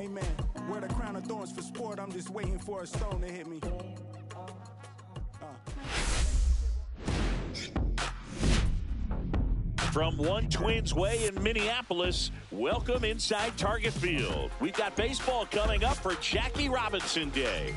Amen. Wear the crown of thorns for sport. I'm just waiting for a stone to hit me. From One Twins Way in Minneapolis, welcome inside Target Field. We've got baseball coming up for Jackie Robinson Day.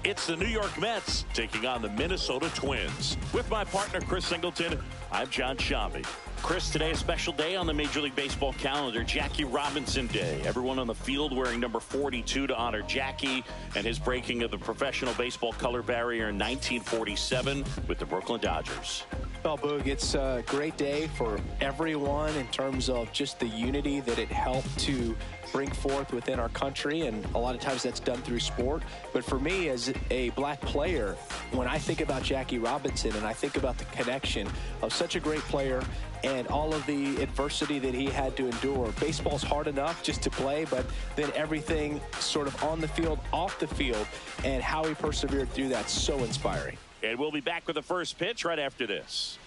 It's the New York Mets taking on the Minnesota Twins. With my partner, Chris Singleton, I'm John Shambi. Chris, today a special day on the Major League Baseball calendar, Jackie Robinson Day. Everyone on the field wearing number 42 to honor Jackie and his breaking of the professional baseball color barrier in 1947 with the Brooklyn Dodgers. Well, Boog, it's a great day for everyone in terms of just the unity that it helped to bring forth within our country, and a lot of times that's done through sport. But for me, as a black player, when I think about Jackie Robinson and I think about the connection of such a great player and all of the adversity that he had to endure, baseball's hard enough just to play, but then everything sort of on the field, off the field, and how he persevered through that, so inspiring. And we'll be back with the first pitch right after this.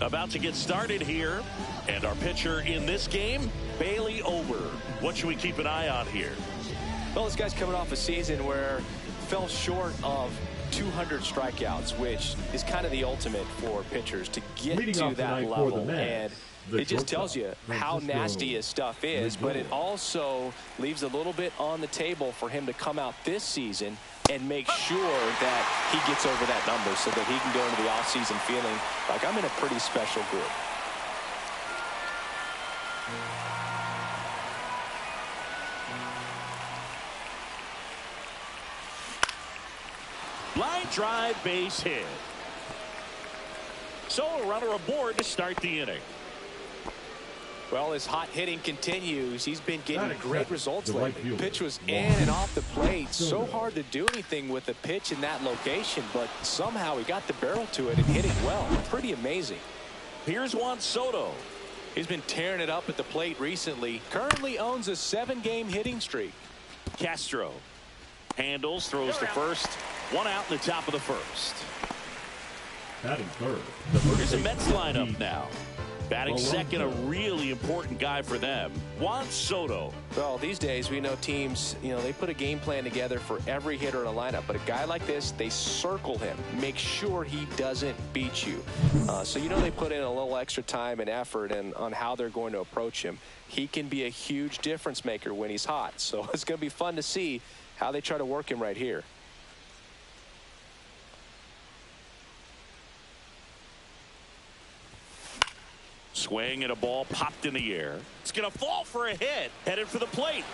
About to get started here. And our pitcher in this game, Bailey Ober. What should we keep an eye on here? Well, this guy's coming off a season where fell short of 200 strikeouts, which is kind of the ultimate for pitchers to get to that level. And it just tells you how nasty his stuff is, but it also leaves a little bit on the table for him to come out this season and make sure that he gets over that number so that he can go into the offseason feeling like I'm in a pretty special group. Line drive, base hit. So a runner aboard to start the inning. Well, his hot hitting continues. He's been getting great results lately. Pitch was in and off the plate. So hard to do anything with a pitch in that location, but somehow he got the barrel to it and hit it well. Pretty amazing. Here's Juan Soto. He's been tearing it up at the plate recently. Currently owns a 7-game hitting streak. Castro handles, throws to first. One out in the top of the first. Batting third. Here's the Mets lineup now. Batting second, a really important guy for them, Juan Soto. Well, these days we know teams, they put a game plan together for every hitter in a lineup. But a guy like this, they circle him, make sure he doesn't beat you. So they put in a little extra time and effort on how they're going to approach him. He can be a huge difference maker when he's hot. So it's going to be fun to see how they try to work him right here. Swing and a ball popped in the air. It's going to fall for a hit. Headed for the plate.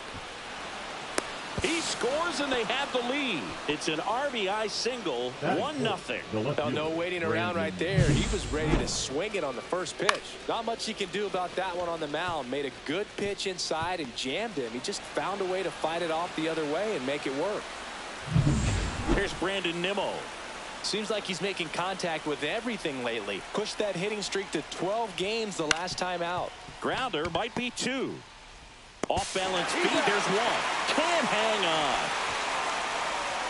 He scores and they have the lead. It's an RBI single, 1-0. No waiting around right there. He was ready to swing it on the first pitch. Not much he can do about that one on the mound. Made a good pitch inside and jammed him. He just found a way to fight it off the other way and make it work. Here's Brandon Nimmo. Seems like he's making contact with everything lately. Pushed that hitting streak to 12 games the last time out. Grounder might be 2. Off balance feed. There's 1. Can't hang on.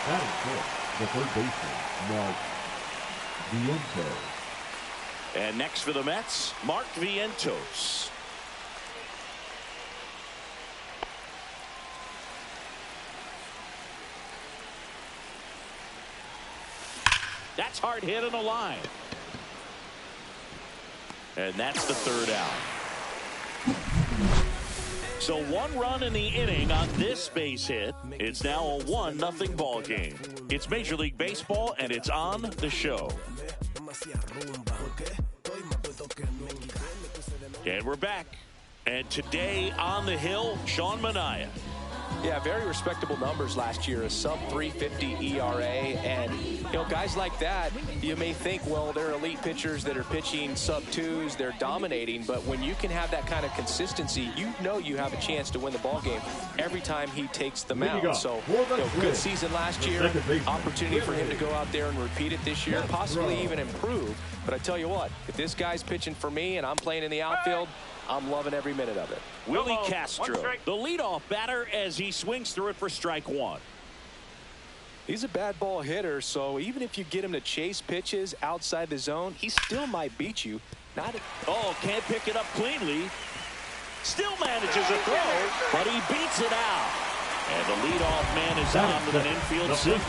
That is the third baseman, Mark Vientos. And next for the Mets, Mark Vientos. That's hard hit on the line. And that's the third out. So 1 run in the inning on this base hit. It's now a 1-0 ball game. It's Major League Baseball and it's on the show. And we're back. And today on the hill, Sean Manaea. Yeah, very respectable numbers last year, a sub-350 ERA, and guys like that, you may think, well, they're elite pitchers that are pitching sub-2s, they're dominating, but when you can have that kind of consistency, you have a chance to win the ball game every time he takes the mound. So, good season last year, opportunity for him to go out there and repeat it this year, possibly even improve. But I tell you what, if this guy's pitching for me and I'm playing in the outfield, I'm loving every minute of it. Willie Castro, the leadoff batter, as he swings through it for strike 1. He's a bad ball hitter, so even if you get him to chase pitches outside the zone, he still might beat you. Can't pick it up cleanly. Still manages a throw, but he beats it out. And the leadoff man is on with an infield single.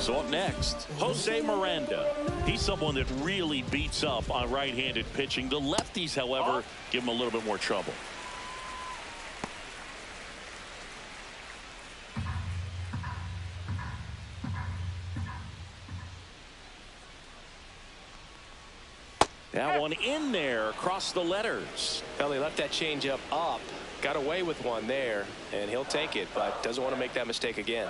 So up next, Jose Miranda. He's someone that really beats up on right-handed pitching. The lefties, however, give him a little bit more trouble. That one in there across the letters. Well, he left that changeup up, got away with one there, and he'll take it, but doesn't want to make that mistake again.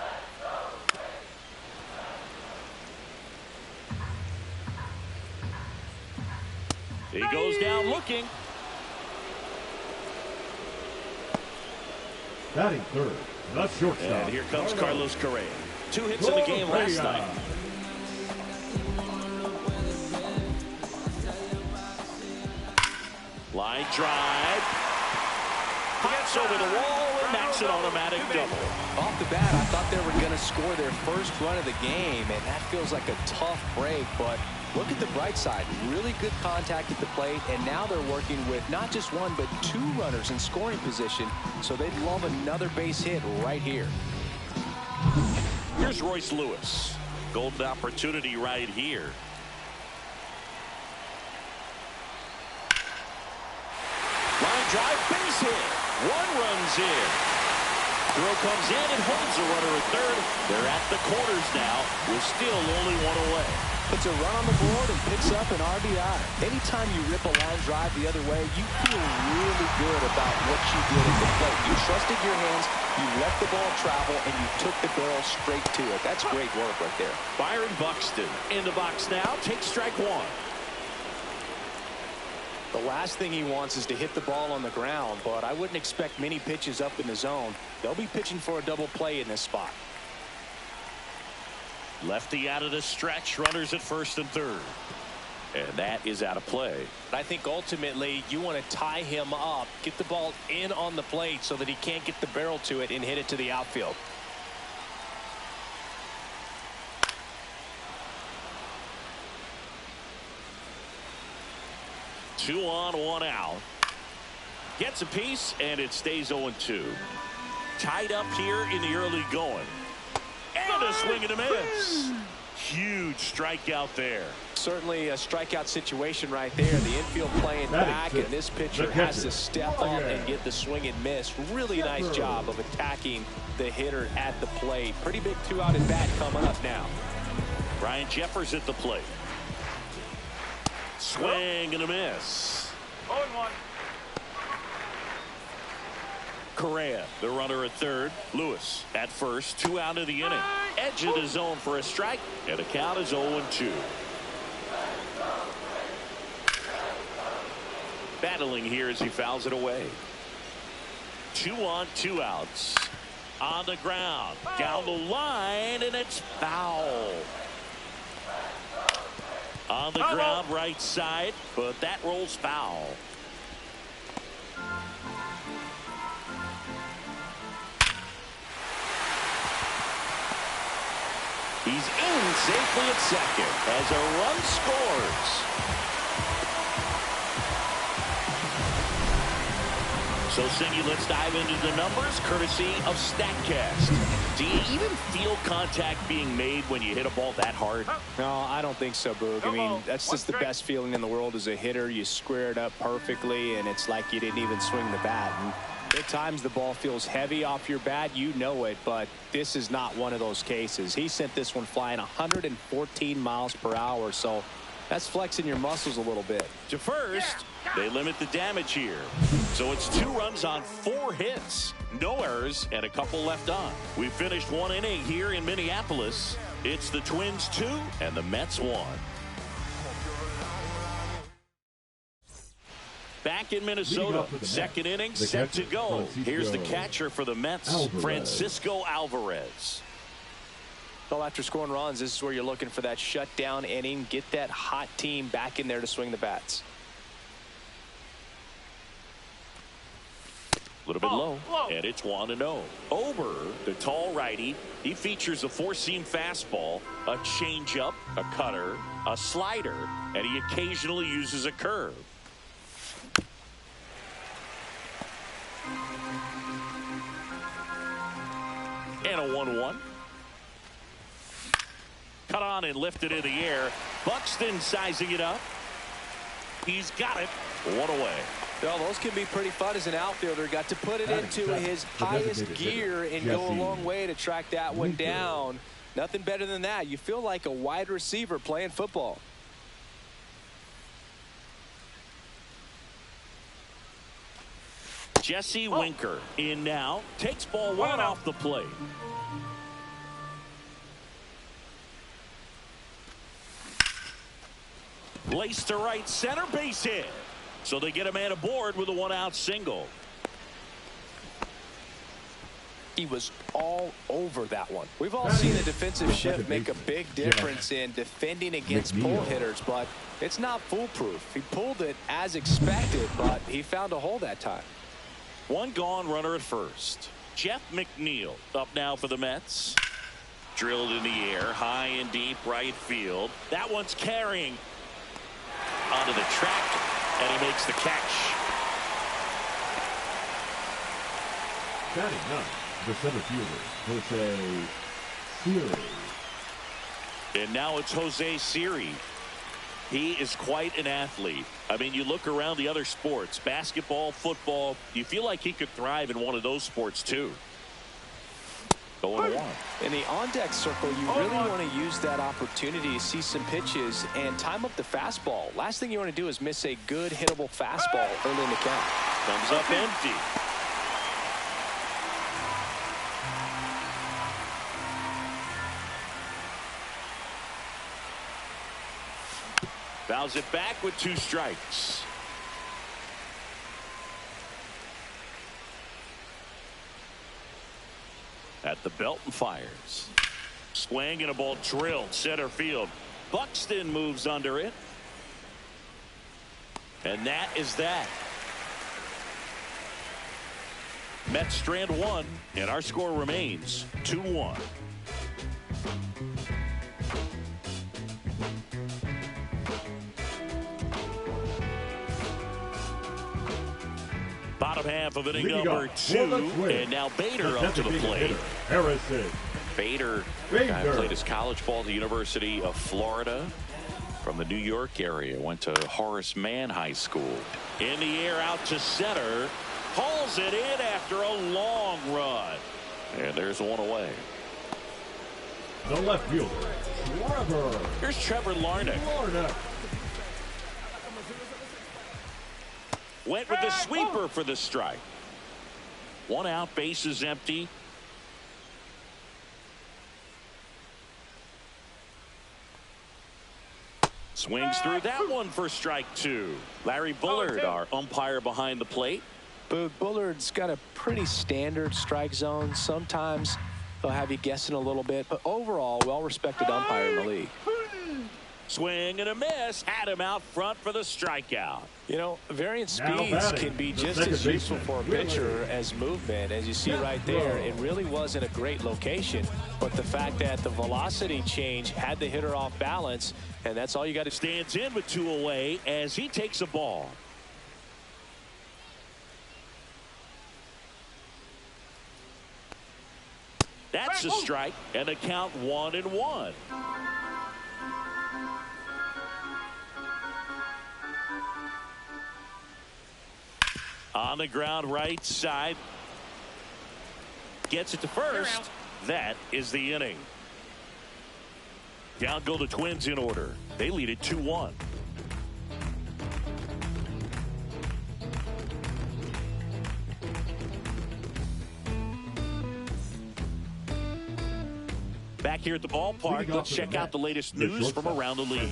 He goes down looking. Batting third, the shortstop. And here comes Carlos Correa. 2 hits in the game last night. Line drive. Gets over the wall, and that's an automatic double. Off the bat, I thought they were going to score their first run of the game, and that feels like a tough break, but look at the bright side. Really good contact at the plate, and now they're working with not just one, but 2 runners in scoring position, so they'd love another base hit right here. Here's Royce Lewis. Golden opportunity right here. Line drive, base hit. 1 runs in. Throw comes in and holds the runner at third. They're at the corners now with still only 1 away. Puts a run on the board and picks up an RBI. Anytime you rip a line drive the other way, you feel really good about what you did at the plate. You trusted your hands, you let the ball travel, and you took the barrel straight to it. That's great work right there. Byron Buxton in the box now. Takes strike 1. The last thing he wants is to hit the ball on the ground, but I wouldn't expect many pitches up in the zone. They'll be pitching for a double play in this spot. Lefty out of the stretch, runners at first and third. And that is out of play. I think ultimately you want to tie him up, get the ball in on the plate so that he can't get the barrel to it and hit it to the outfield. Two on, 1 out. Gets a piece, and it stays 0-2. Tied up here in the early going. And a swing and a miss. Huge strikeout there. Certainly a strikeout situation right there. The infield playing back, and this pitcher has to step up and get the swing and miss. Really nice job of attacking the hitter at the plate. Pretty big 2-out at bat coming up now. Ryan Jeffers at the plate. Swing and a miss. 0-1. Correa, the runner at third. Lewis at first. 2 out of the inning. Edge of the zone for a strike, and the count is 0-2. Battling here as he fouls it away. 2 on, 2 outs. On the ground. Down the line, and it's foul. On the ground, right side, but that rolls foul. He's in safely at second as a run scores. So, Singy, let's dive into the numbers courtesy of StatCast. Do you even feel contact being made when you hit a ball that hard? No, I don't think so, Boog. I mean, that's just the best feeling in the world as a hitter. You square it up perfectly, and it's like you didn't even swing the bat. And at times the ball feels heavy off your bat. You know it, but this is not one of those cases. He sent this one flying 114 miles per hour, so that's flexing your muscles a little bit. To first, they limit the damage here. So it's 2 runs on 4 hits. No errors and a couple left on. We finished 1 inning here in Minneapolis. It's the Twins 2 and the Mets 1. Back in Minnesota, second inning set to go. Here's the catcher for the Mets, Francisco Alvarez. Well, after scoring runs, this is where you're looking for that shutdown inning. Get that hot team back in there to swing the bats. little bit low, and it's 1-0. Ober, the tall righty, he features a four-seam fastball, a changeup, a cutter, a slider, and he occasionally uses a curve. And a 1-1. Cut on and lifted in the air. Buxton sizing it up. He's got it. One away. Well, those can be pretty fun as an outfielder. Got to put it into his highest gear and go a long way to track that one down. Nothing better than that. You feel like a wide receiver playing football. Jesse Winker in now. Takes ball one off the plate. Laced to right center, base hit. So they get a man aboard with a one-out single. He was all over that one. We've all seen the defensive shift make a big difference in defending against pull hitters, but it's not foolproof. He pulled it as expected, but he found a hole that time. One gone, runner at first. Jeff McNeil up now for the Mets. Drilled in the air, high and deep right field. That one's carrying onto the track, and he makes the catch. Batting ninth, the center fielder, Jose Siri. And now it's Jose Siri. He is quite an athlete. I mean, you look around the other sports, basketball, football, you feel like he could thrive in one of those sports too. Going one. In the on-deck circle, you really want to use that opportunity to see some pitches and time up the fastball. Last thing you want to do is miss a good hittable fastball early in the count. Comes up empty. Fouls it back with 2 strikes. At the belt and fires. Swing and a ball drilled center field. Buxton moves under it. And that is that. Mets strand 1, and our score remains 2-1. Bottom half of inning number 2, and now Bader up to the plate. Bader played his college ball at the University of Florida from the New York area. Went to Horace Mann High School. In the air out to center. Hauls it in after a long run. And there's one away. The left fielder, Trevor. Here's Trevor Larnach. Went with the sweeper for the strike. One out, bases empty. Swings through that one for strike 2. Larry Bullard, our umpire behind the plate. Bullard's got a pretty standard strike zone. Sometimes they'll have you guessing a little bit, but overall, well-respected umpire in the league. Swing and a miss. Had him out front for the strikeout. You know, variant speeds can be just as useful for a pitcher as movement. As you see right there, it really wasn't a great location, but the fact that the velocity change had the hitter off balance, and that's all you got to. Stands in with 2 away as he takes a ball. That's a strike, and the count 1-1. On the ground right side. Gets it to first. That is the inning. Down go the Twins in order. They lead it 2-1. Back here at the ballpark, let's check out the latest news from around the league.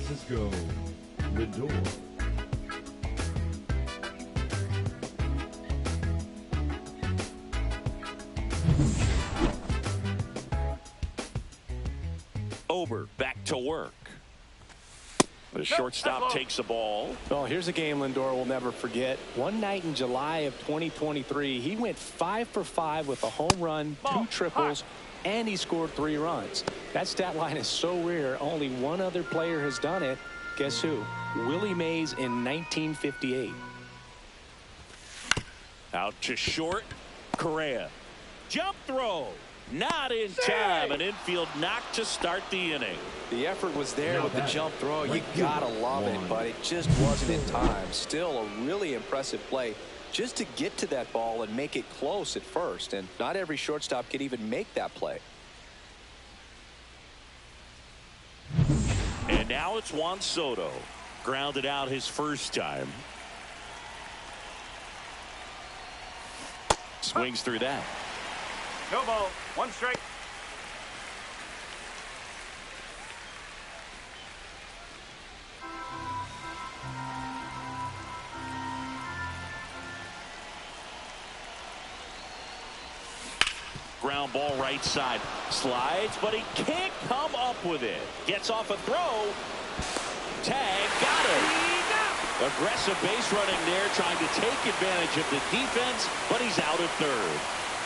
Ober back to work. The shortstop takes the ball. Well, here's a game Lindor will never forget. One night in July of 2023, he went 5 for 5 with a home run, 2 triples, and he scored 3 runs. That stat line is so rare. Only one other player has done it. Guess who? Willie Mays in 1958. Out to short. Correa. Jump throw. Not in time. An infield knock to start the inning. The effort was there with the jump throw. You gotta love it, but it just wasn't in time. Still a really impressive play just to get to that ball and make it close at first. And not every shortstop can even make that play. And now it's Juan Soto. Grounded out his first time. Swings through that. No ball. 1 strike. Ground ball right side. Slides, but he can't come up with it. Gets off a throw. Tag. Got it. Aggressive base running there, trying to take advantage of the defense, but he's out at third.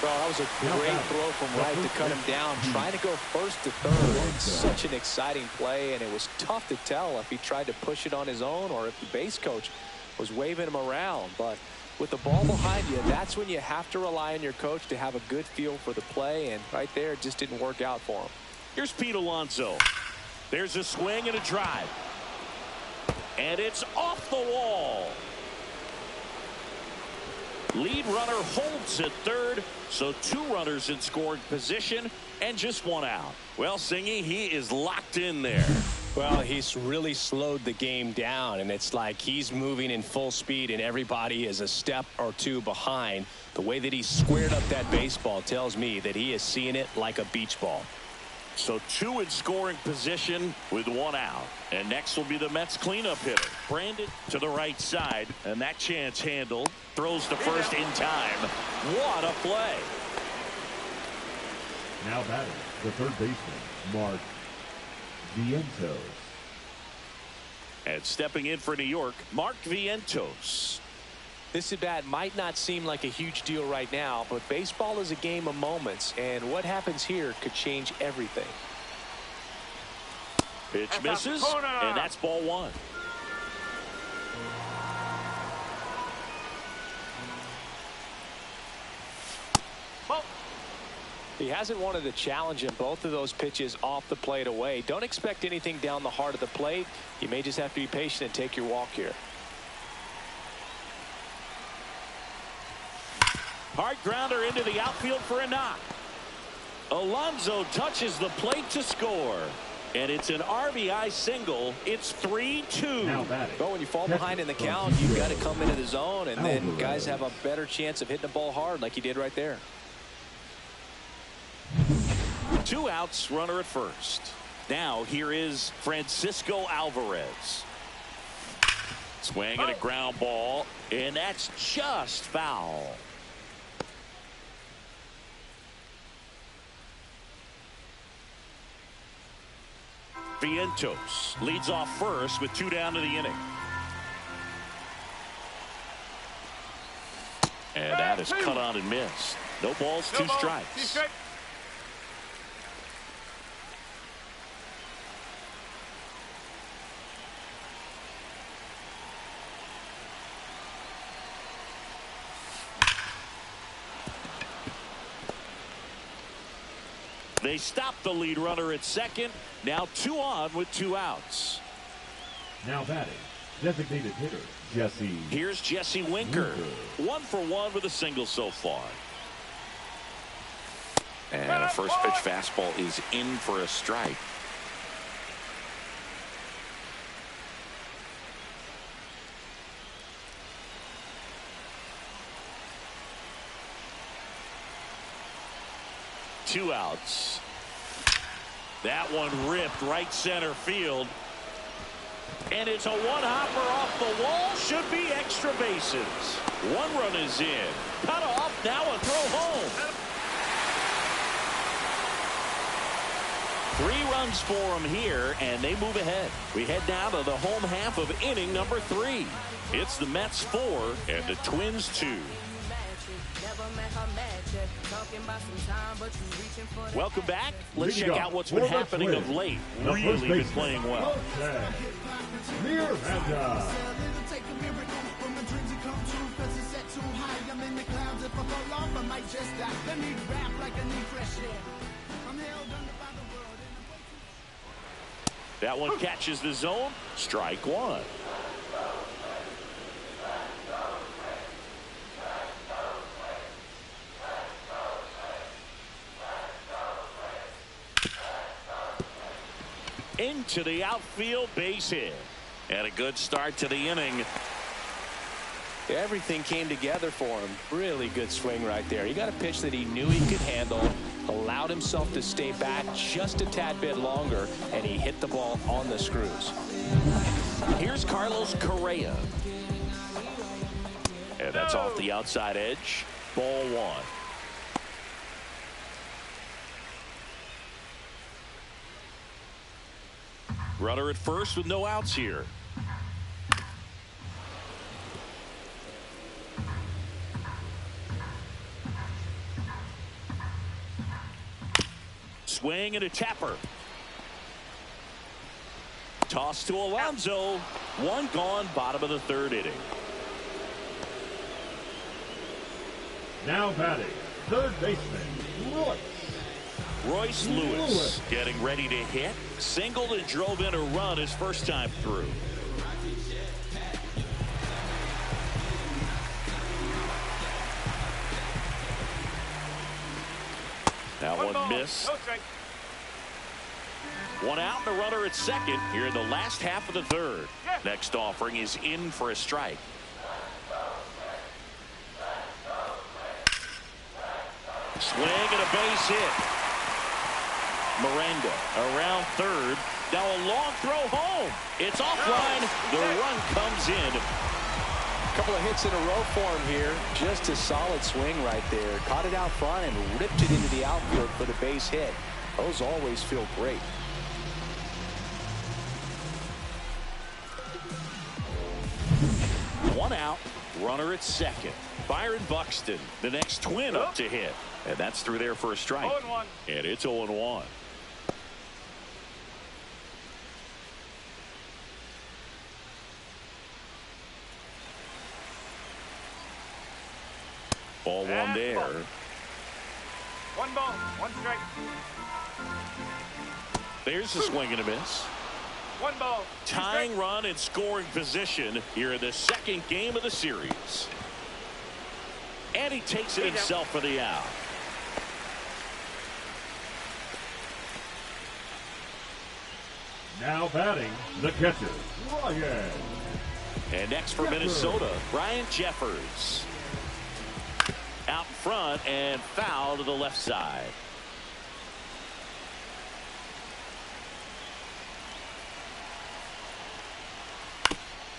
Well, that was a great throw from right to cut him down. Trying to go first to third. Such an exciting play, and it was tough to tell if he tried to push it on his own or if the base coach was waving him around. But with the ball behind you, that's when you have to rely on your coach to have a good feel for the play, and right there, it just didn't work out for him. Here's Pete Alonso. There's a swing and a drive. And it's off the wall. Lead runner holds at third, so 2 runners in scoring position and just 1 out. Well, Singy, he is locked in there. Well, he's really slowed the game down, and it's like he's moving in full speed and everybody is a step or 2 behind. The way that he squared up that baseball tells me that he is seeing it like a beach ball. So 2 in scoring position with 1 out. And next will be the Mets cleanup hitter. Brandon to the right side. And that chance handled. Throws to first in time. What a play. Now batting, the third baseman, Mark Vientos. And stepping in for New York, Mark Vientos. This at bat might not seem like a huge deal right now, but baseball is a game of moments, and what happens here could change everything. Pitch misses, and that's ball 1. He hasn't wanted to challenge him. Both of those pitches off the plate away. Don't expect anything down the heart of the plate. You may just have to be patient and take your walk here. Hard grounder into the outfield for a knock. Alonso touches the plate to score. And it's an RBI single. It's 3-2. But when you fall behind in the count, you've got to come into the zone, and then guys have a better chance of hitting the ball hard like he did right there. 2 outs, runner at first. Now here is Francisco Alvarez. Swing and a ground ball, and that's just foul. Vientos leads off first with 2 down to the inning. And that is cut on and missed. No balls, 2 strikes. They stop the lead runner at second. Now 2 on with 2 outs. Now batting, designated hitter, Jesse. Here's Jesse Winker. 1 for 1 with a single so far. And a first pitch fastball is in for a strike. Two outs. That one ripped right center field. And it's a one-hopper off the wall. Should be extra bases. 1 run is in. Cut off. Now a throw home. 3 runs runs for them here, and they move ahead. We head now to the home half of inning number 3. It's the Mets 4 and the Twins 2. Welcome back. Let's check out what's been happening of late. Really been playing well. That one catches the zone. Strike one. Into the outfield, base hit. And a good start to the inning. Everything came together for him. Really good swing right there. He got a pitch that he knew he could handle, allowed himself to stay back just a tad bit longer, and he hit the ball on the screws. Here's Carlos Correa. And that's off the outside edge. Ball one. Runner at first with no outs here. Swing and a tapper. Toss to Alonso. One gone, bottom of the 3rd inning. Now batting, third baseman, Royce Lewis getting ready to hit. Singled and drove in a run his first time through. That one missed. One out and a runner at second here in the last half of the 3rd. Next offering is in for a strike. Swing and a base hit. Miranda around 3rd. Now a long throw home. It's offline. The run comes in. A couple of hits in a row for him here. Just a solid swing right there. Caught it out front and ripped it into the outfield for the base hit. Those always feel great. One out. Runner at second. Byron Buxton, the next Twin, up to hit. And that's through there for a strike. 0-1. And it's 0-1. Ball one there. Ball. 1 ball, 1 strike. There's the swing and a miss. 1 ball. Tying run and scoring position here in the 2nd game of the series. And he takes it himself for the out. now batting, the catcher, Ryan. And next for Minnesota, Ryan Jeffers. Out in front and foul to the left side.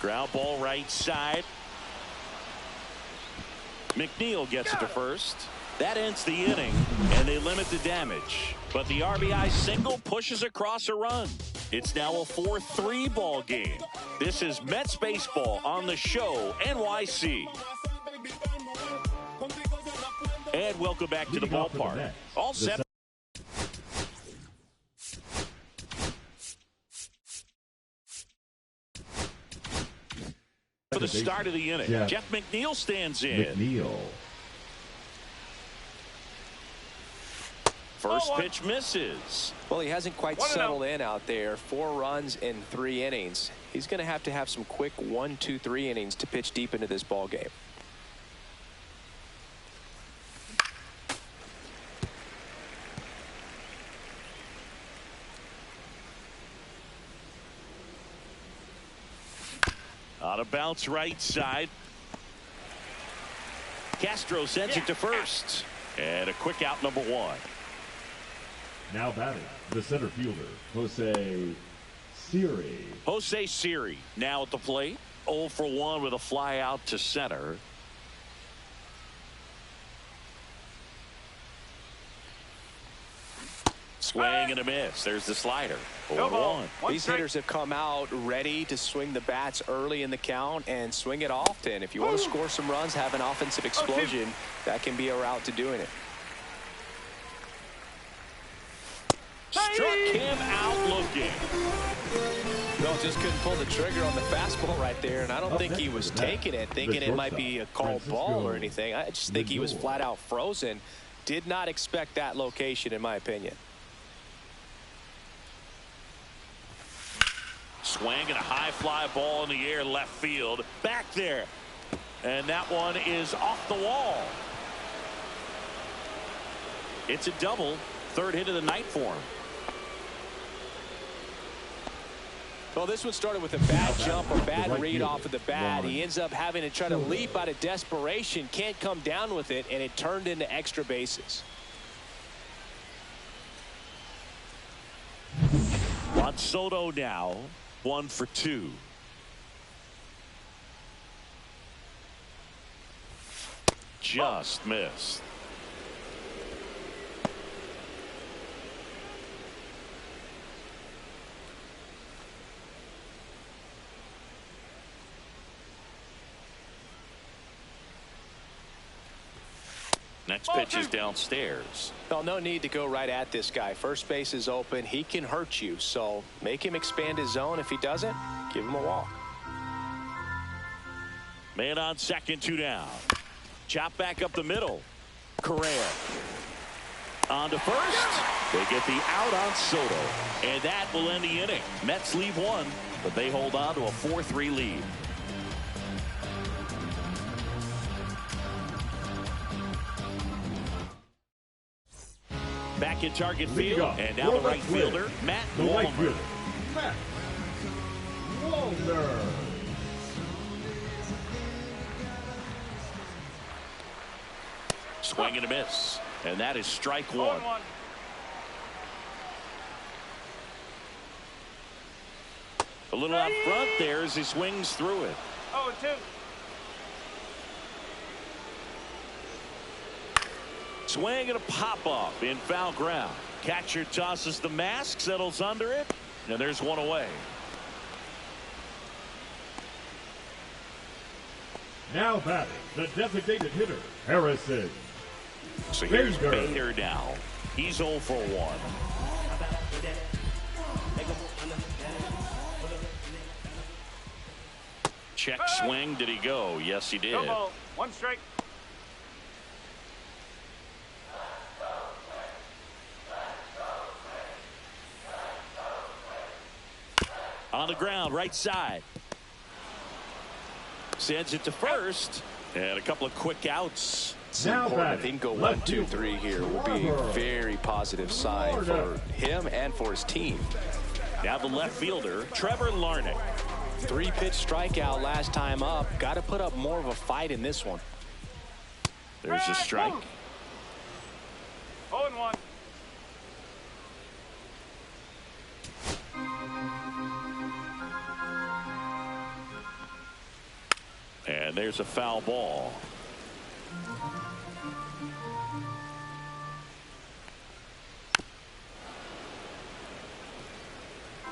Ground ball right side. McNeil gets it to first. That ends the inning, and they limit the damage. But the RBI single pushes across a run. It's now a 4-3 ball game. This is Mets baseball on the show, NYC. And welcome back to the ballpark. All set. For the start of the inning, Jeff McNeil stands in. First pitch misses. Well, he hasn't quite settled in out there. 4 runs in 3 innings. He's going to have some quick 1, 2, 3 innings to pitch deep into this ball game. On a bounce right side. Castro sends it to first. And a quick out, number 1. Now batting, the center fielder, Jose Siri. Jose Siri now at the plate. 0 for 1 with a fly out to center. Swing and a miss. There's the slider. 0-1. These hitters have come out ready to swing the bats early in the count and swing it often. If you want to score some runs, have an offensive explosion, that can be a route to doing it. Struck him out looking. No, just couldn't pull the trigger on the fastball right there, and I don't think he was taking it, thinking it might be a called ball or anything. I just think he was flat out frozen. Did not expect that location, in my opinion. Swing and a high fly ball in the air left field. Back there. And that one is off the wall. It's a double. Third hit of the night for him. Well, this one started with a bad jump, a bad read off of the bat. He ends up having to try to leap out of desperation. Can't come down with it, and it turned into extra bases. On Soto now, 1 for 2. Just missed. Next pitch is downstairs. Well, no need to go right at this guy. First base is open. He can hurt you, so make him expand his zone. If he doesn't, give him a walk. Man on second, 2 down. Chop back up the middle. Correa on to first. They get the out on Soto, and that will end the inning. Mets leave 1, but they hold on to a 4-3 lead. Back in target field, and now the right fielder, Matt Walmer. Matt Walmer. Swing and a miss, and that is strike 1. A little out front there as he swings through it. 0-2. Swing and a pop-up in foul ground. Catcher tosses the mask, settles under it, and there's one away. Now batting, the designated hitter, Harrison. So here's Bader. Bader now. He's 0 for 1. Check swing. Did he go? Yes, he did. No ball. 1 strike. On the ground, right side. Sends it to first. And a couple of quick outs. It's important. If he can go 1, 2, 3 here, will be a very positive sign for him and for his team. Now the left fielder, Trevor Larnach. 3-pitch strikeout last time up. Got to put up more of a fight in this one. There's a strike. 0-1. And there's a foul ball.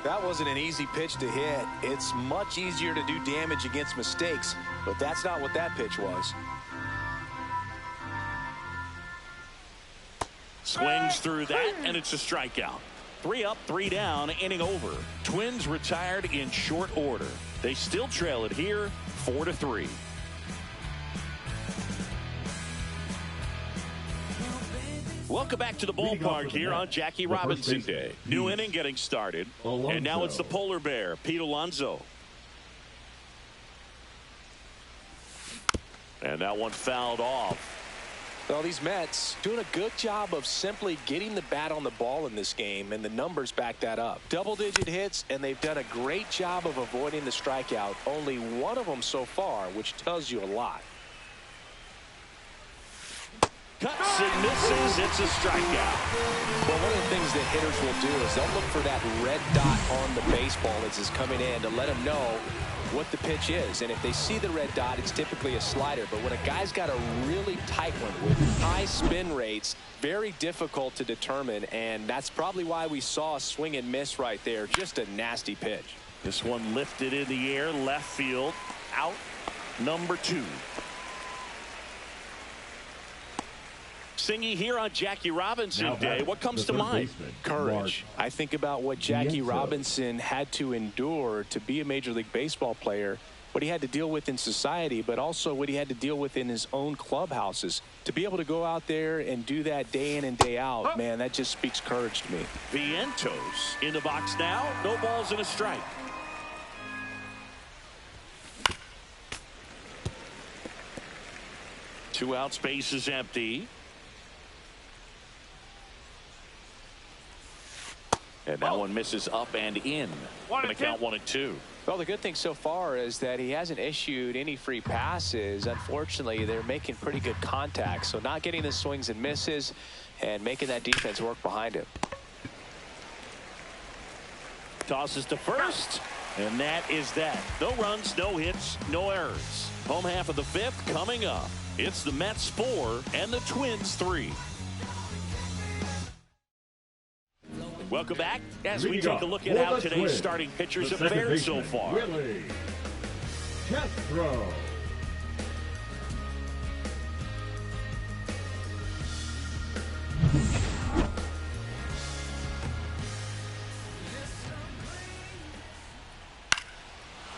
That wasn't an easy pitch to hit. It's much easier to do damage against mistakes, but that's not what that pitch was. Swings through that, and it's a strikeout. 3 up, 3 down, inning over. Twins retired in short order. They still trail it here, 4-3. Welcome back to the ballpark here on Jackie Robinson Day. New inning getting started. And now it's the polar bear, Pete Alonso. And that one fouled off. Well, these Mets doing a good job of simply getting the bat on the ball in this game, and the numbers back that up. Double-digit hits, and they've done a great job of avoiding the strikeout. Only one of them so far, which tells you a lot. Cuts and misses. It's a strikeout. Well, one of the things that hitters will do is they'll look for that red dot on the baseball as it's coming in to let them know what the pitch is. And if they see the red dot, it's typically a slider. But when a guy's got a really tight one with high spin rates, very difficult to determine. And that's probably why we saw a swing and miss right there. Just a nasty pitch. This one lifted in the air, left field, out number 2. Singy here on Jackie Robinson Day. What comes to mind? Courage. I think about what Jackie Robinson had to endure to be a Major League Baseball player, what he had to deal with in society, but also what he had to deal with in his own clubhouses. To be able to go out there and do that day in and day out, man, that just speaks courage to me. Vientos in the box now. No balls and a strike. Two out, space is empty. And that one misses up and in. Going to count 1-2. Well, the good thing so far is that he hasn't issued any free passes. Unfortunately, they're making pretty good contact. So not getting the swings and misses and making that defense work behind him. Tosses to first. And that is that. No runs, no hits, no errors. Home half of the 5th coming up. It's the Mets 4 and the Twins 3. Welcome back as we take a look at how today's starting pitchers have fared so far. Willie Castro.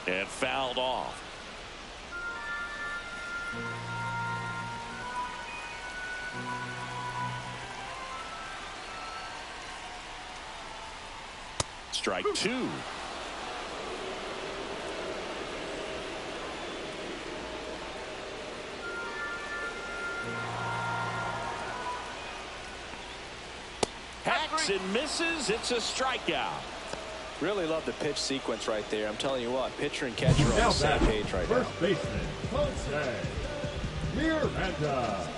And fouled off. Strike 2. Hacks and misses. It's a strikeout. Really love the pitch sequence right there. I'm telling you what, pitcher and catcher are on the same page right now. First baseman, Jose Miranda.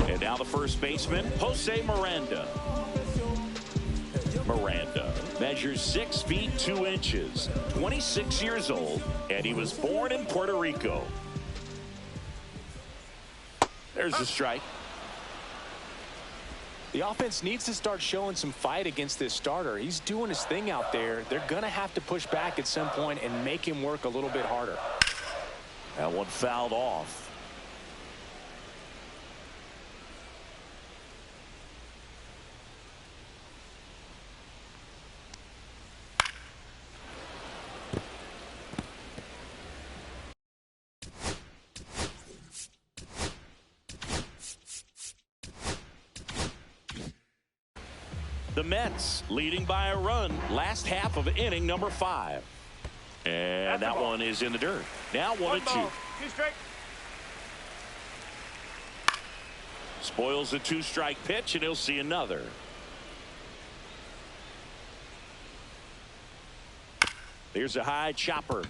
And now the first baseman, Jose Miranda. Miranda measures 6 feet 2 inches, 26 years old, and he was born in Puerto Rico. There's a strike. The offense needs to start showing some fight against this starter. He's doing his thing out there. They're going to have to push back at some point and make him work a little bit harder. That one fouled off. The Mets leading by a run last half of inning number 5. And that one is in the dirt. Now 1-2. 2 strike. Spoils the 2-strike pitch, and he'll see another. Here's a high chopper.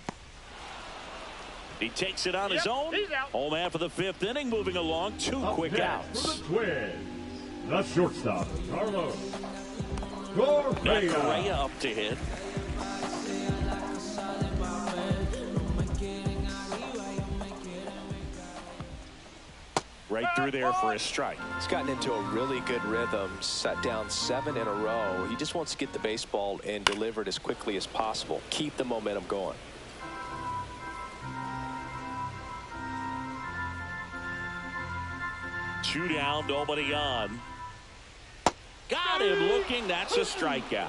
He takes it on his own. Home half of the 5th inning, moving along. 2 quick outs. For the Twins, the shortstop, Carlos Correa up to hit. Right through there for a strike. He's gotten into a really good rhythm, set down 7 in a row. He just wants to get the baseball and deliver it as quickly as possible. Keep the momentum going. Two down, nobody on. Got him looking. That's a strikeout.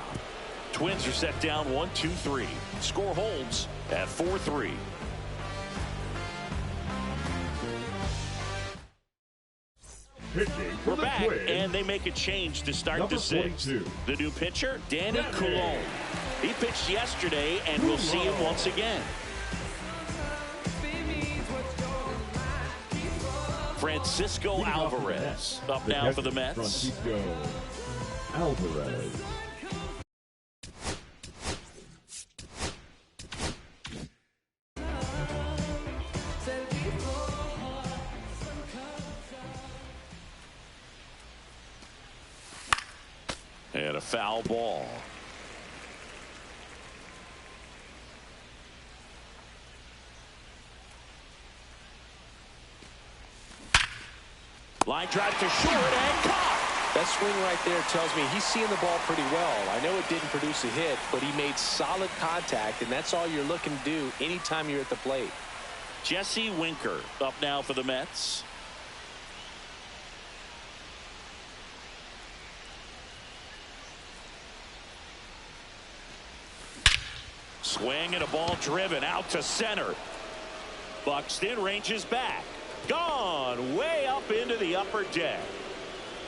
Twins are set down 1-2-3. Score holds at 4-3. We're back, and they make a change to start the 6th. The new pitcher, Danny Coulombe. He pitched yesterday, and we'll see him once again. Francisco Alvarez up now for the Mets. Francisco Alvarez. And a foul ball. Line drive to short and caught. That swing right there tells me he's seeing the ball pretty well. I know it didn't produce a hit, but he made solid contact, and that's all you're looking to do anytime you're at the plate. Jesse Winker up now for the Mets. Swing and a ball driven out to center. Buxton ranges back. Gone way up into the upper deck.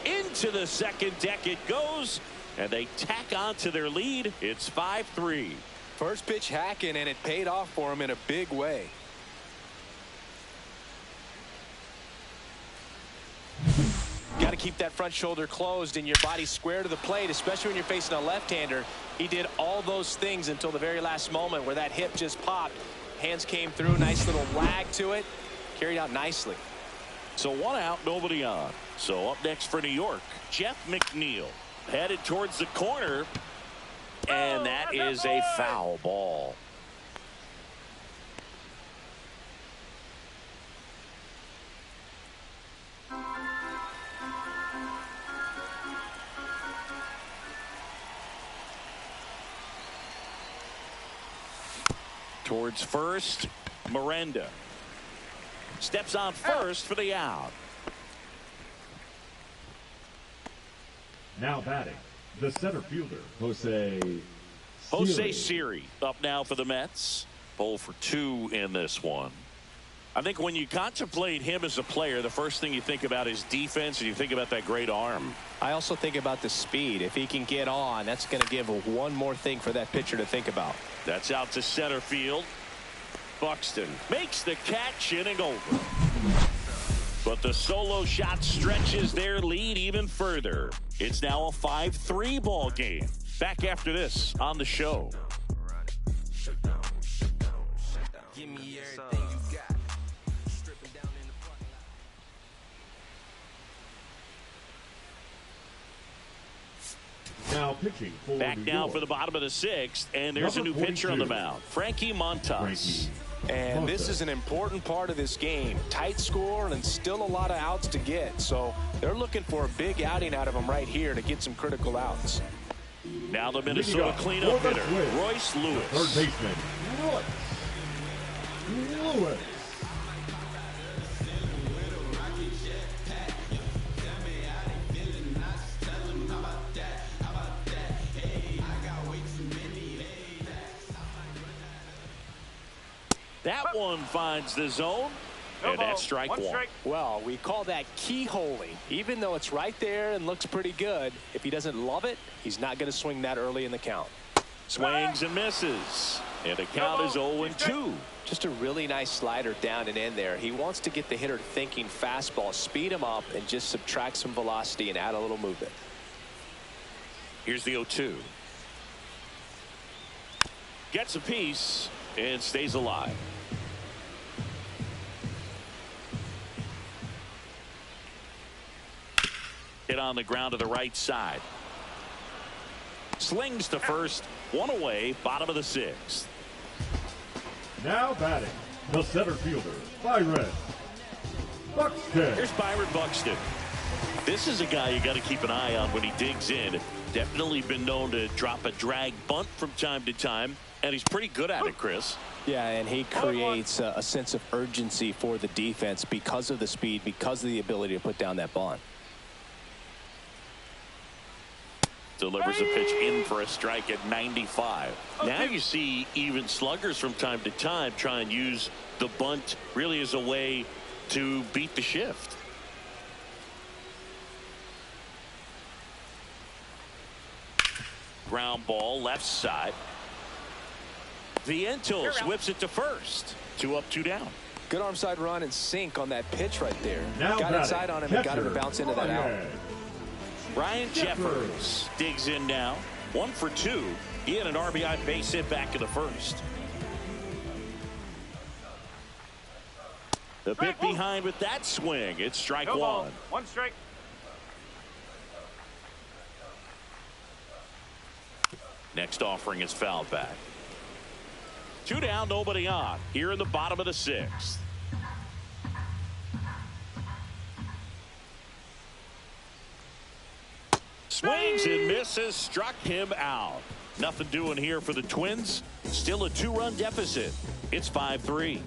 Into the second deck it goes, and they tack on to their lead. It's 5-3. First pitch hacking, and it paid off for him in a big way. Got to keep that front shoulder closed and your body square to the plate, especially when you're facing a left-hander. He did all those things until the very last moment where that hip just popped. Hands came through, nice little lag to it. Carried out nicely. So 1 out, nobody on. So up next for New York, Jeff McNeil headed towards the corner, and that is a foul ball. Towards first, Miranda steps on first for the out. Now batting, the center fielder, Jose Siri up now for the Mets. 0 for 2 in this one. I think when you contemplate him as a player, the first thing you think about is defense, and you think about that great arm. I also think about the speed. If he can get on, that's going to give one more thing for that pitcher to think about. That's out to center field. Buxton makes the catch, inning over. But the solo shot stretches their lead even further. It's now a 5-3 ball game. Back after this on the show. Give me everything you got. Stripping down in the parking lot. Now pitching for Back New now York. for the bottom of the 6th, and there's a new Number pitcher on the 42. mound, Frankie Montas. And this is an important part of this game. Tight score and still a lot of outs to get. So they're looking for a big outing out of him right here to get some critical outs. Now the Minnesota cleanup hitter, Royce Lewis. Third baseman, Lewis. That one finds the zone, and that's strike one. Well, we call that keyholing. Even though it's right there and looks pretty good, if he doesn't love it, he's not going to swing that early in the count. Swings and misses, and the count is 0-2. Just a really nice slider down and in there. He wants to get the hitter thinking fastball, speed him up, and just subtract some velocity and add a little movement. Here's the 0-2. Gets a piece and stays alive. Hit on the ground to the right side. Slings to first, one away, bottom of the 6th. Now batting, the center fielder, Byron Buxton. Here's Byron Buxton. This is a guy you got to keep an eye on when he digs in. Definitely been known to drop a drag bunt from time to time, and he's pretty good at it, Chris. Yeah, and he creates a sense of urgency for the defense because of the speed, because of the ability to put down that bunt. Delivers a pitch in for a strike at 95. Now you see even sluggers from time to time try and use the bunt really as a way to beat the shift. Ground ball left side. Vientos whips it to first. 2 up, 2 down. Good arm side run and sink on that pitch right there. Now got inside on him and got him to bounce into that out. Ryan Jeffers digs in now. 1 for 2. He had an RBI base hit back in the first. The bit behind with that swing. It's strike one. One strike. Next offering is fouled back. 2 down, nobody on here in the bottom of the 6th. Swings and misses, struck him out. Nothing doing here for the Twins. Still a 2-run deficit. It's 5-3.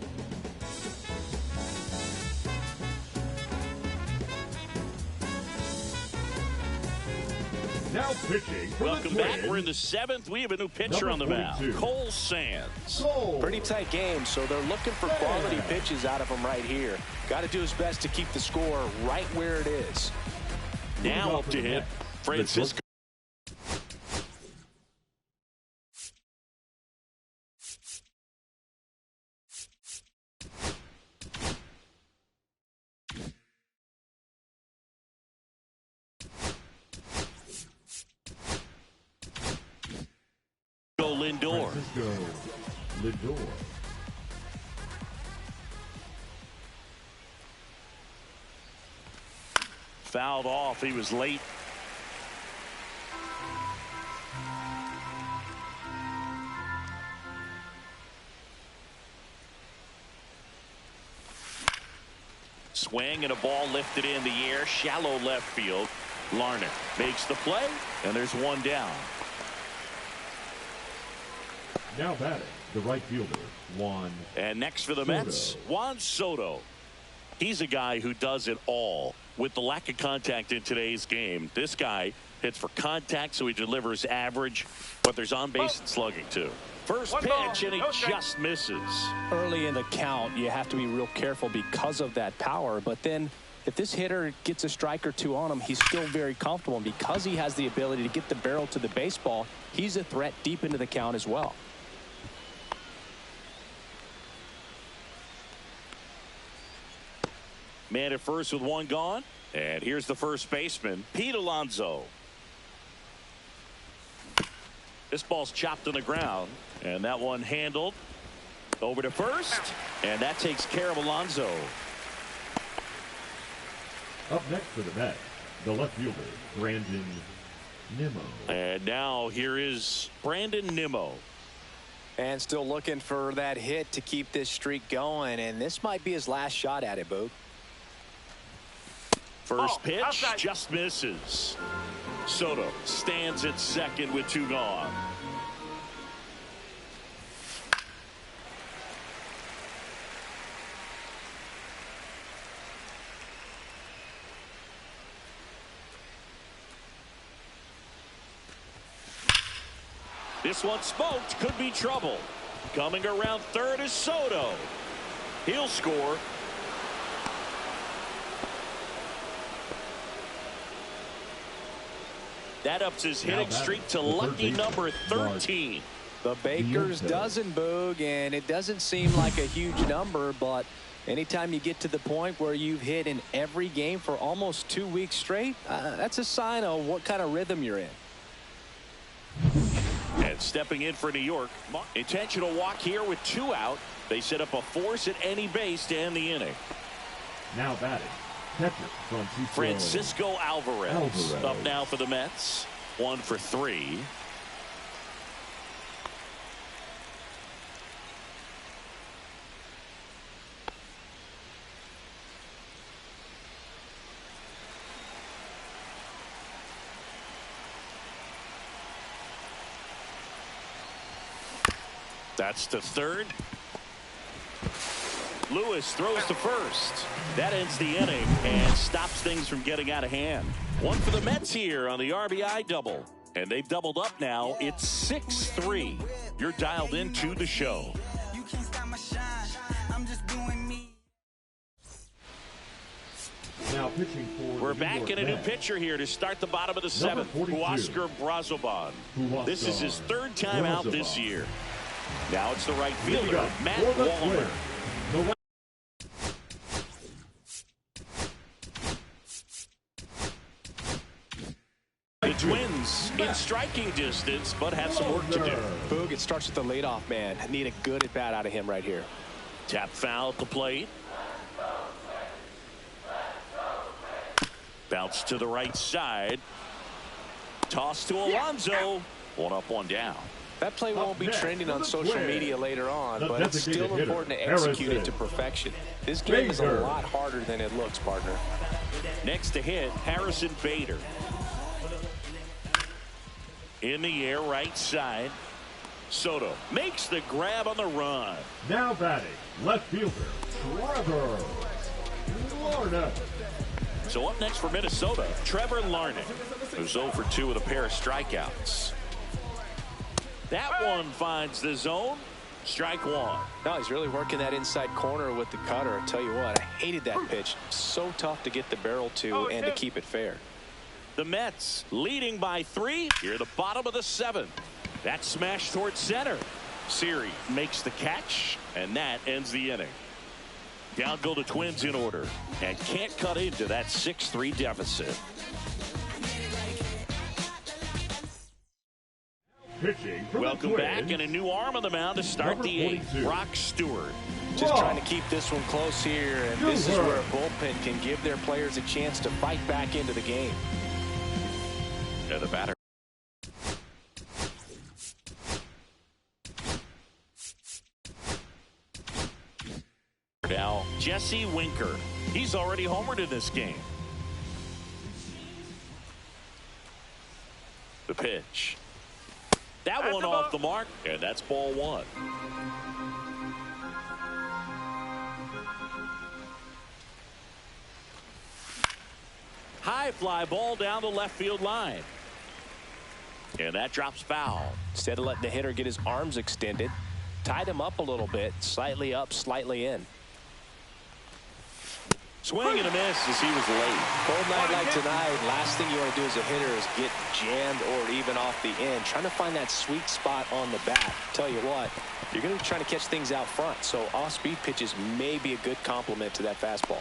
Now pitching for Welcome the back. Twins. We're in the 7th. We have a new pitcher on the mound. Cole Sands. Pretty tight game, so they're looking for quality pitches out of him right here. Got to do his best to keep the score right where it is. Now up to hit Francisco. Lindor. Fouled off. He was late. Swing and a ball lifted in the air. Shallow left field. Larnach makes the play, and there's one down. Now batting, the right fielder, Juan. And next for the Soto. Mets, Juan Soto. He's a guy who does it all. With the lack of contact in today's game, this guy hits for contact, so he delivers average, but there's on-base and slugging too. First pitch, and he just misses. Early in the count, you have to be real careful because of that power, but then if this hitter gets a strike or two on him, he's still very comfortable, and because he has the ability to get the barrel to the baseball, he's a threat deep into the count as well. Man at first with one gone. And here's the first baseman, Pete Alonso. This ball's chopped on the ground. And that one handled. Over to first. And that takes care of Alonso. Up next for the Mets, the left fielder, Brandon Nimmo. And now here is Brandon Nimmo. And still looking for that hit to keep this streak going. And this might be his last shot at it, Boog. First pitch just misses. Soto stands at second with 2 gone. This one smoked, could be trouble. Coming around third is Soto. He'll score. That ups his hitting streak to lucky number 13. The Baker's dozen, Boog, and it doesn't seem like a huge number, but anytime you get to the point where you've hit in every game for almost 2 weeks straight, that's a sign of what kind of rhythm you're in. And stepping in for New York, intentional walk here with 2 out. They set up a force at any base to end the inning. Now batting, catcher, Francisco Alvarez. Up now for the Mets. 1 for 3. That's to third. Lewis throws to first. That ends the inning and stops things from getting out of hand. 1 for the Mets here on the RBI double. And they've doubled up now. It's 6-3. You're dialed into the show. You can't stop my shine. I'm just doing me. Now pitching for We're back in a new pitcher here to start the bottom of the 7th. Huascar Brazoban. This is his 3rd time out this year. Now it's the right fielder, Matt Wallner. The Twins in striking distance, but have some work to do. Boog, it starts with the leadoff man. Need a good at bat out of him right here. Tap foul at the plate. Bounce to the right side. Toss to Alonso. One up, one down. That play won't be trending on social media later on, but it's still important to execute it to perfection. This game is a lot harder than it looks, partner. Next to hit, Harrison Bader. In the air, right side. Soto makes the grab on the run. Now batting, left fielder, Trevor Larnach. So up next for Minnesota, Trevor Larnach, who's 0 for 2 with a pair of strikeouts. That one finds the zone. Strike one. No, he's really working that inside corner with the cutter. I tell you what, I hated that pitch. So tough to get the barrel to and to keep it fair. The Mets leading by 3 here at the bottom of the 7th. That smash towards center. Siri makes the catch, and that ends the inning. Down go the Twins in order, and can't cut into that 6-3 deficit. Welcome back, and a new arm on the mound to start the 8th. Brock Stewart. Just trying to keep this one close here, and this is where a bullpen can give their players a chance to fight back into the game. And the batter. Now, Jesse Winker. He's already homered in this game. The pitch. That one off the mark, and that's ball 1. High fly ball down the left field line. And that drops foul. Instead of letting the hitter get his arms extended, tied him up a little bit, slightly up, slightly in. Swing and a miss as he was late. Cold night like tonight, last thing you want to do as a hitter is get jammed or even off the end. Trying to find that sweet spot on the bat. Tell you what, you're going to be trying to catch things out front, so off-speed pitches may be a good complement to that fastball.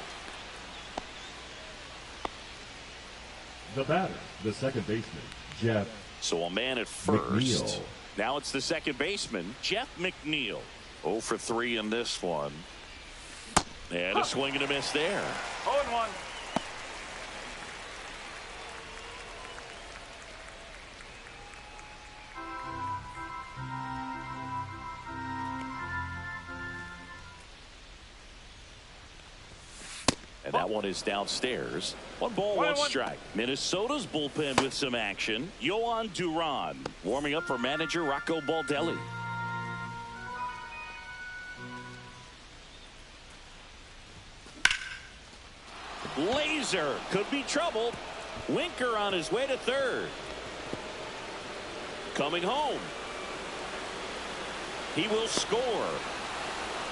The batter, the second baseman, Jeff. So a man at first. McNeil. Now it's the second baseman, Jeff McNeil. 0 for 3 in this one. And a swing and a miss there. 0-1. And that one is downstairs. 1 ball, 1 strike. Minnesota's bullpen with some action. Yohan Duran warming up for manager Rocco Baldelli. Laser could be trouble. Winker on his way to third. Coming home. He will score.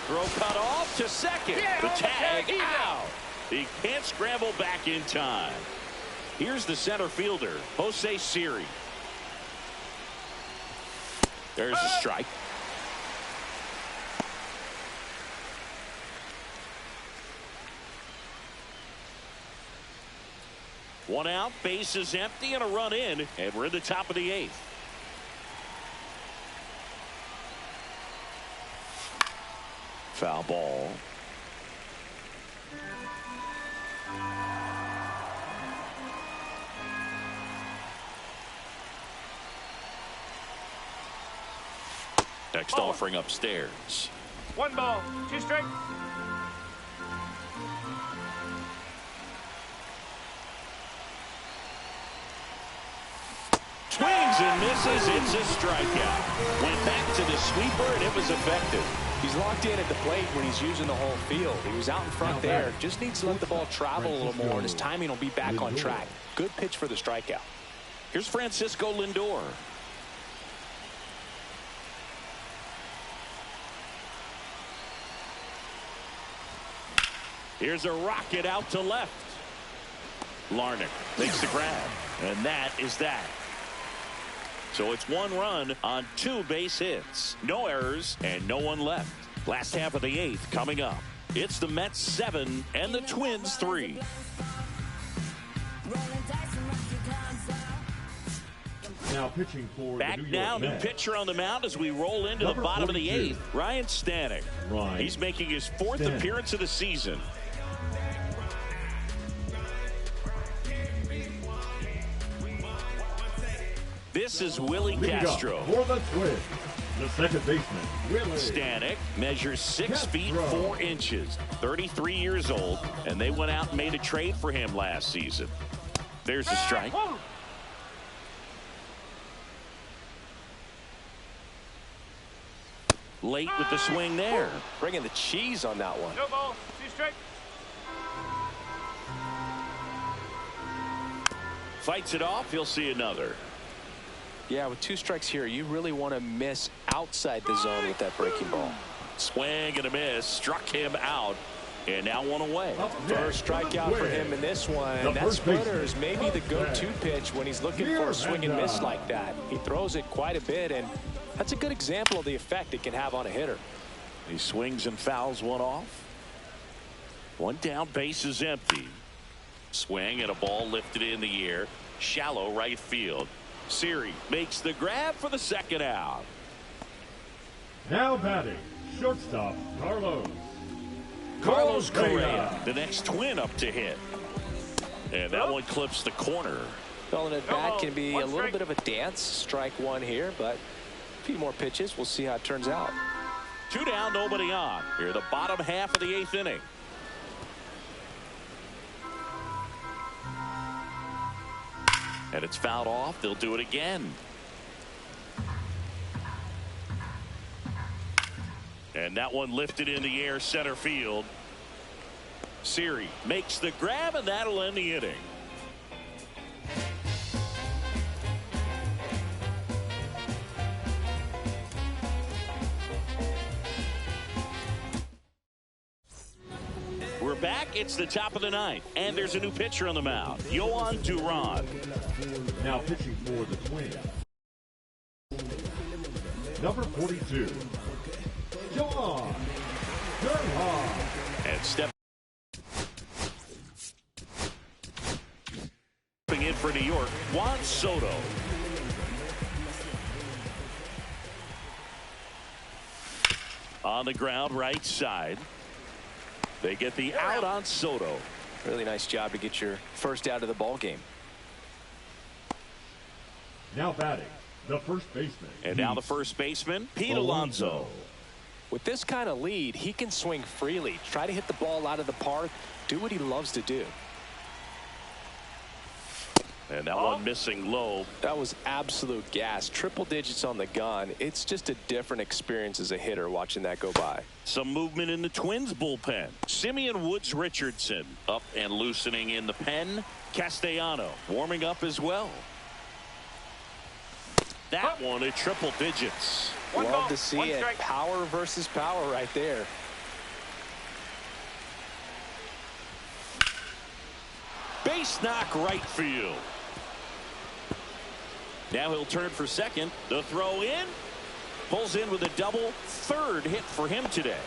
Throw cut off to second. The tag out. He can't scramble back in time. Here's the center fielder, Jose Siri. There's a strike. One out, base is empty, and a run in, and we're in the top of the 8th. Foul ball. Next offering upstairs. 1 ball, 2 strikes. Swings and misses. It's a strikeout. Went back to the sweeper, and it was effective. He's locked in at the plate when he's using the whole field. He was out in front there. Just needs to let the ball travel a little more, and his timing will be back on track. Good pitch for the strikeout. Here's Francisco Lindor. Here's a rocket out to left. Larnach makes the grab, and that is that. So it's 1 run on 2 base hits. No errors and no one left. Last half of the 8th coming up. It's the Mets 7 and the Twins 3. Now pitching for back the New now, York new Mets. pitcher on the mound as we roll into the bottom of the 8th. Ryan Stanek. He's making his 4th appearance of the season. This is Willie Leading Castro. up for the Twins, the second baseman, Willie Stanek measures 6 feet Castro. 4 inches, 33 years old, and they went out and made a trade for him last season. There's a strike. Late with the swing there. Bringing the cheese on that one. No ball. 2 strikes. Fights it off. He'll see another. Yeah, with 2 strikes here, you really want to miss outside the zone with that breaking ball. Swing and a miss. Struck him out. And now 1 away. First strikeout for him in this one. That splitter is maybe the go-to pitch when he's looking for a swing and miss like that. He throws it quite a bit, and that's a good example of the effect it can have on a hitter. He swings and fouls one off. 1 down, base is empty. Swing and a ball lifted in the air. Shallow right field. Siri makes the grab for the second out. Now batting, shortstop, Carlos Correa, the next Twin up to hit. And that one clips the corner. Calling it back can be a little bit of a dance. Strike 1 here, but a few more pitches. We'll see how it turns out. 2 down, nobody on. Here, the bottom half of the 8th inning. And it's fouled off. They'll do it again. And that one lifted in the air, center field. Siri makes the grab, and that'll end the inning. We're back. It's the top of the 9th, and there's a new pitcher on the mound, Yohan Duran. Now pitching for the Twins, number 42, Sean Manaea. And stepping in for New York, Juan Soto. On the ground, right side. They get the out on Soto. Really nice job to get your first out of the ball game. Now batting, the first baseman. And now the first baseman, Pete Alonso. With this kind of lead, he can swing freely, try to hit the ball out of the park, do what he loves to do. And that one missing low. That was absolute gas. Triple digits on the gun. It's just a different experience as a hitter watching that go by. Some movement in the Twins bullpen. Simeon Woods Richardson up and loosening in the pen. Castellano warming up as well. That one at triple digits. Love to see it. Power versus power right there. Base knock right field. Now he'll turn for second. The throw in. Pulls in with a double. 3rd hit for him today.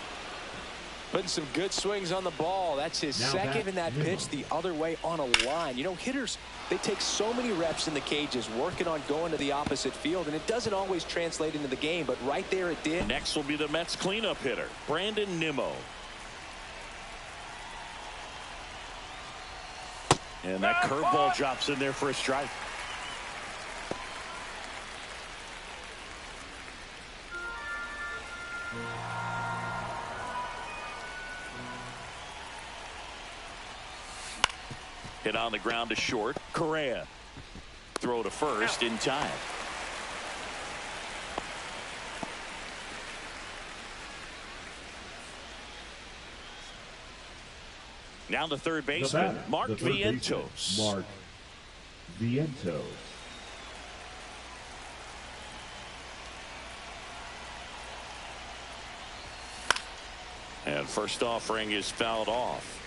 Putting some good swings on the ball. That's his second in that pitch the other way on a line. You know, hitters, they take so many reps in the cages working on going to the opposite field, and it doesn't always translate into the game, but right there it did. Next will be the Mets cleanup hitter, Brandon Nimmo. And that curveball drops in there for a strike. Hit on the ground to short. Correa. Throw to first in time. Now the third baseman, Mark Vientos. Mark Vientos. And first offering is fouled off.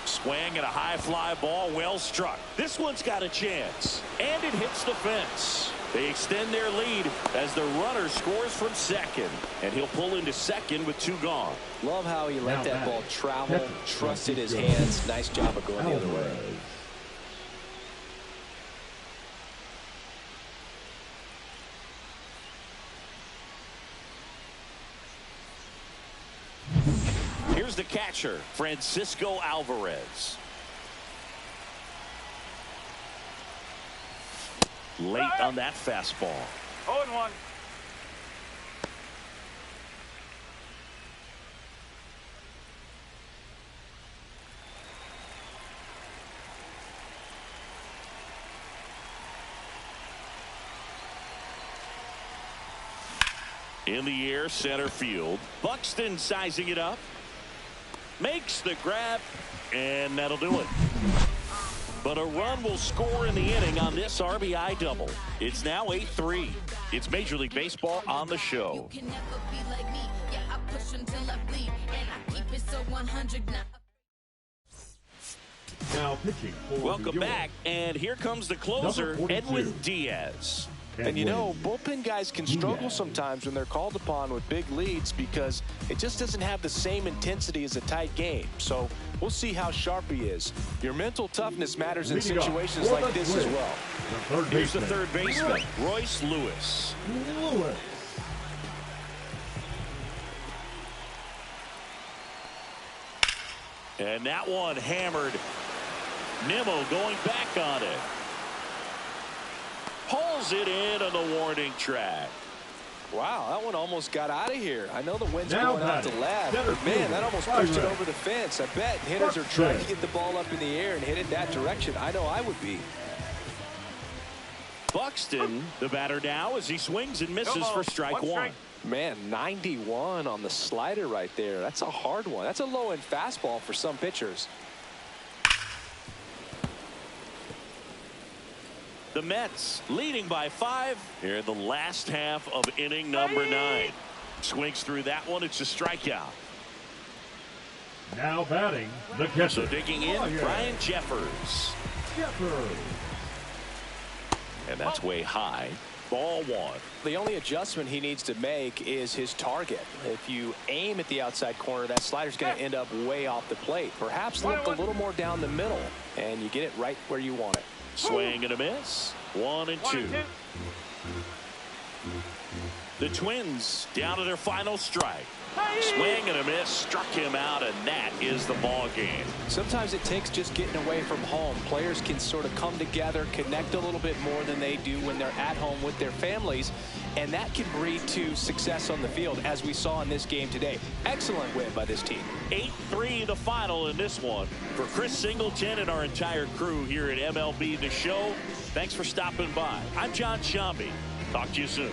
Swing and a high fly ball, well struck. This one's got a chance, and it hits the fence. They extend their lead as the runner scores from second, and he'll pull into second with 2 gone. Love how he let that ball travel, trusted his hands. Nice job of going the other way. Here's the catcher, Francisco Alvarez. Late on that fastball. 0-1. In the air, center field. Buxton sizing it up. Makes the grab, and that'll do it. But a run will score in the inning on this RBI double. It's now 8-3. It's Major League Baseball on the show. Now pitching for Welcome back, and here comes the closer, Edwin Diaz. And you know, bullpen guys can struggle sometimes when they're called upon with big leads because it just doesn't have the same intensity as a tight game. So we'll see how sharp he is. Your mental toughness matters in situations like this as well. Here's the third baseman, Royce Lewis. And that one hammered. Nimmo going back on it. Pulls it in on the warning track. Wow, that one almost got out of here. I know the wind's going out to left, but man, that almost pushed it over the fence. I bet hitters are trying to get the ball up in the air and hit it that direction. I know I would be. Buxton, the batter now, as he swings and misses for strike one. Man, 91 on the slider right there. That's a hard one. That's a low-end fastball for some pitchers. The Mets leading by 5 here in the last half of inning number 9. Swings through that one. It's a strikeout. Now batting the catcher. So digging in, Brian Jeffers. And that's way high. Ball 1. The only adjustment he needs to make is his target. If you aim at the outside corner, that slider's going to end up way off the plate. Perhaps look a little more down the middle, and you get it right where you want it. Swing and a miss. 1-2. The Twins down to their final strike. Swing and a miss, struck him out, and that is the ball game. Sometimes it takes just getting away from home. Players can sort of come together, connect a little bit more than they do when they're at home with their families, and that can breed to success on the field, as we saw in this game today. Excellent win by this team. 8-3 the final in this one. For Chris Singleton and our entire crew here at MLB The Show, thanks for stopping by. I'm John Shambi. Talk to you soon.